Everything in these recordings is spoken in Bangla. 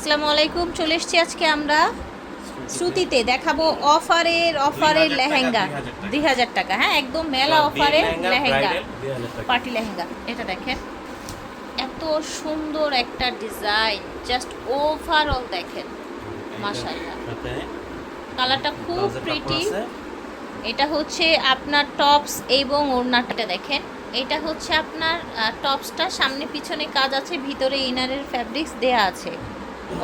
আসসালামু আলাইকুম। চলে এসেছি আজকে আমরা শ্রুতিতে দেখাবো অফারের লেহেঙ্গা 2000 টাকা। হ্যাঁ, একদম মেলা অফারের লেহেঙ্গা, পার্টি লেহেঙ্গা। এটা দেখেন, এত সুন্দর একটা ডিজাইন, জাস্ট ওভারঅল দেখেন, মাশাআল্লাহ। কালারটা খুব প্রিটি। এটা হচ্ছে আপনার টপস এবং ওড়নাটা দেখেন। এটা হচ্ছে আপনার টপসটা, সামনে পিছনে কাজ আছে, ভিতরে ইনারের ফ্যাব্রিক্স দেয়া আছে।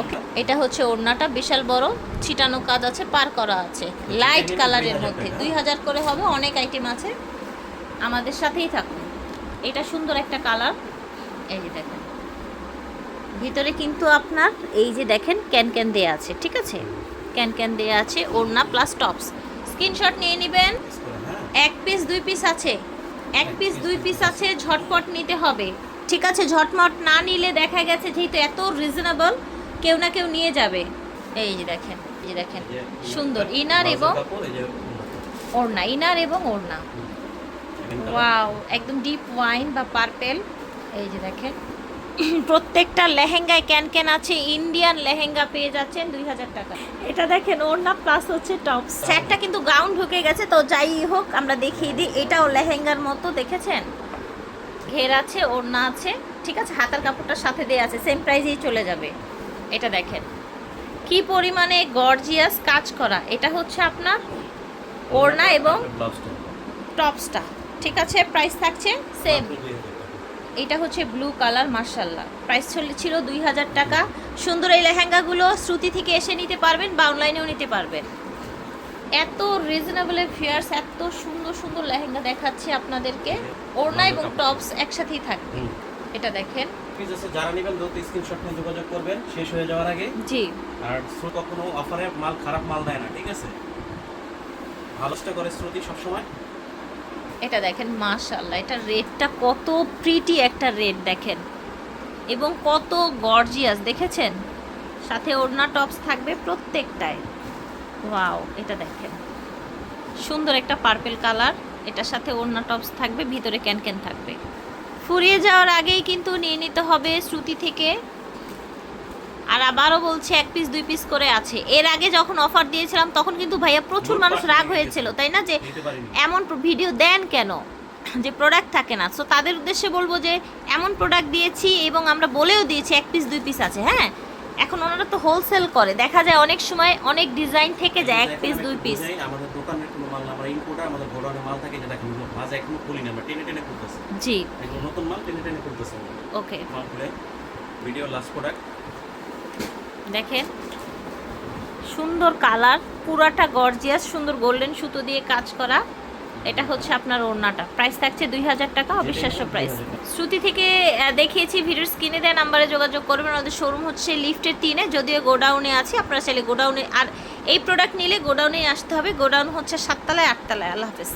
ওকে, এটা হচ্ছে ওড়নাটা, বিশাল বড় ছিটানো কাজ আছে, পার করা আছে, লাইট কালারের মধ্যে 2000 করে হবে। অনেক আইটেম আছে, আমাদের সাথেই থাকুন। এটা সুন্দর একটা কালার। এই যে দেখেন, ভিতরে কিন্তু আপনার এই যে দেখেন ক্যান দেয়া আছে, ঠিক আছে, ক্যান দেয়া আছে, ওড়না প্লাস টপস। স্ক্রিনশট নিয়ে নেবেন। এক পিস দুই পিস আছে, এক পিস দুই পিস আছে, ঝটপট নিতে হবে, ঠিক আছে। ঝটমট না নিলে দেখা গেছে যেহেতু এত রিজনেবল, কেউ না কেউ নিয়ে যাবে। এই যে দেখেন, এই যে দেখেন, সুন্দর ইনার এবং ওড়না, ইনার এবং ওড়না। ওয়াও, একদম ডিপ ওয়াইন বা পার্পেল। এই যে দেখেন, প্রত্যেকটা লেহেঙ্গায় ক্যান আছে। ইন্ডিয়ান লেহেঙ্গা পেয়ে যাচ্ছেন 2000 টাকা। এটা দেখেন ওড়না প্লাস হচ্ছে টপস। একটা কিন্তু গাউন ঢুকে গেছে, তো যাই হোক আমরা দেখিয়ে দিই। এটাও লেহেঙ্গার মতো, দেখেছেন, ঘের আছে, ওড়না আছে, ঠিক আছে, হাতার কাপড়টার সাথে দেয়া আছে, সেম প্রাইসেই চলে যাবে। এটা দেখেন কি পরিমাণে গর্জিয়াস কাজ করা। এটা হচ্ছে আপনার ওড়না এবং টপসটা, ঠিক আছে। প্রাইস থাকছে সেম। এটা হচ্ছে ব্লু কালার, মার্শাল্লাহ। প্রাইস ছিল 2000 টাকা। সুন্দর এই লেহেঙ্গাগুলো শ্রুতি থেকে এসে নিতে পারবেন বা অনলাইনেও নিতে পারবেন। এত রিজনেবলের ফেয়ার্স, এত সুন্দর সুন্দর লেহেঙ্গা দেখাচ্ছি আপনাদেরকে। ওড়না এবং টপস একসাথেই থাকবে। এটা দেখেন, প্লিজ আছে যারা নেবেন দ্রুত স্ক্রিনশট নিয়ে যোগাযোগ করবেন শেষ হয়ে যাওয়ার আগে। জি। আর শ্রুতি কখনো অফারে মাল, খারাপ মাল দেয় না, ঠিক আছে, ভালোটা করে শ্রুতি সব সময়। এটা দেখেন, মাশাআল্লাহ, এটা রেডটা কত প্রিটি একটা রেড দেখেন, এবং কত গর্জিয়াস, দেখেছেন। সাথে ওড়না টপস থাকবে প্রত্যেকটায়। ওয়াও, এটা দেখেন, সুন্দর একটা পার্পল কালার। এটার সাথে ওড়না টপস থাকবে, ভিতরে ক্যান থাকবে। ফুরিয়ে যাওয়ার আগেই কিন্তু নিয়ে নিতে হবে শ্রুতি থেকে। আর আবারও বলছি, এক পিস দুই পিস করে আছে। এর আগে যখন অফার দিয়েছিলাম তখন কিন্তু ভাইয়া প্রচুর মানুষ রাগ হয়েছিল, তাই না, যে এমন ভিডিও দেন কেন, যে প্রোডাক্ট থাকে না। সো তাদের উদ্দেশ্যে বলবো যে এমন প্রোডাক্ট দিয়েছি এবং আমরা বলেও দিয়েছি এক পিস দুই পিস আছে। হ্যাঁ, এখন ওনারা তো হোলসেল করে, দেখা যায় অনেক সময় অনেক ডিজাইন থেকে যায় এক পিস দুই পিস। আমাদের দোকানের কোনো মাল না, আমরা ইম্পোর্টার, আমাদের গোডাউনে মাল থাকে, যে দেখেন মাছ এখনো খুলি না, আমরা টেনে করতেছি। জি, এগুলো নতুন মাল, টেনে করতেছি। ওকে, মাল খুলে ভিডিও লাস্ট প্রোডাক্ট দেখেন, সুন্দর কালার, পুরাটা গর্জিয়াস, সুন্দর গোল্ডেন সুতো দিয়ে কাজ করা। এটা হচ্ছে আপনার ওড়নাটা। প্রাইস থাকছে 2000 টাকা, অবিশ্বাস্য প্রাইস। শ্রুতি থেকে দেখিয়েছি, ভিডিওর স্ক্রিনে দেওয়া নাম্বারে যোগাযোগ করবেন। আমাদের শোরুম হচ্ছে লিফটের 3-এ, যদিও গোডাউনে আছে, আপনারা চাইলে গোডাউনে, আর এই প্রোডাক্ট নিলে গোডাউনে আসতে হবে। গোডাউন হচ্ছে 7 তলায় 8 তলায়। আল্লাহ হাফেজ।